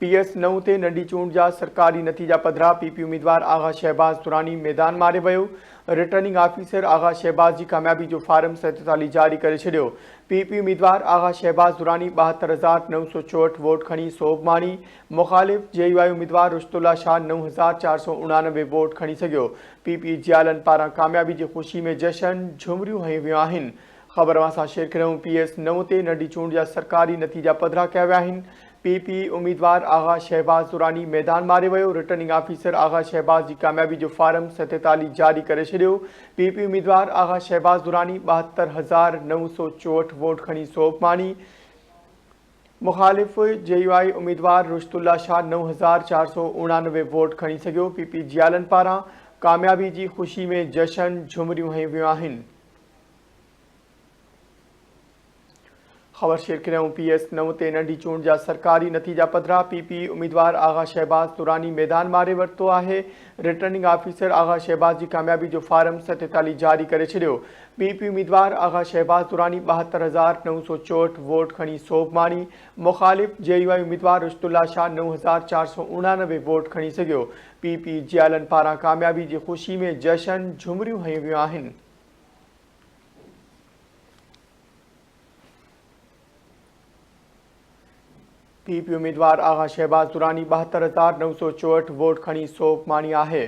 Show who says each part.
Speaker 1: PS9 ते नंढी चूंड जा सरकारी नतीजा पधरा। PP उम्मीदवार आगा शहबाज दुरानी मैदान मारे वियो। रिटर्निंग ऑफिसर आगा शहबाज की कामयाबी जो फार्म 47 जारी करे छॾियो। PP उम्मीदवार आगा शहबाज दुरानी 72,964 वोट खणी सोभ माणी। मुखालिफ JUI उम्मीदवार रुश्तुल्ला शाह 9,489 वोट खणी सघियो। PP जियालन पारां कामयाबी की खुशी में जश्न झुमरियूं हयूं वियूं आहिनि। ख़बर असां शेयर करूं। PS9 ते नंढी चूंड जा सरकारी नतीजा पधरा कया विया आहिनि। PP उम्मीदवार आगा शहबाज दुरानी मैदान मारे वियो। रिटर्निंग ऑफिसर आगा शहबाज की कामयाबी जो फार्म 47 जारी करे छॾियो। PP उम्मीदवार आगा शहबाज दुरानी 72,964 वोट खणी सोभ माणी। मुखालिफ JUI उम्मीदवार रुश्तुल्ला शाह 9,489 वोट खणी सघियो। PP जियालन पारां कामयाबी की खुशी में जश्न झुमरियूं हयूं वियूं आहिनि। ख़बर शेयर करूं। PS9 ते नंढी चूंड जा सरकारी नतीजा पधरा। PP उम्मीदवार आगा शहबाज दुरानी मैदान मारे वरितो आहे। रिटर्निंग ऑफिसर आगा शहबाज की कामयाबी जो फार्म 47 जारी करे छॾियो। PP उम्मीदवार आगा शहबाज दुरानी 72,964 वोट खणी सोभ माणी। मुखालिफ JUI उम्मीदवार रुश्तुल्ला शाह 9,489 वोट खणी सघियो। PP जियालन पारां कामयाबी की खुशी में जश्न झुमरियूं हयूं वियूं आहिनि। PP उम्मीदवार आगा शहबाज दुरानी 72,964 वोट खणी सोभ माणी आहे।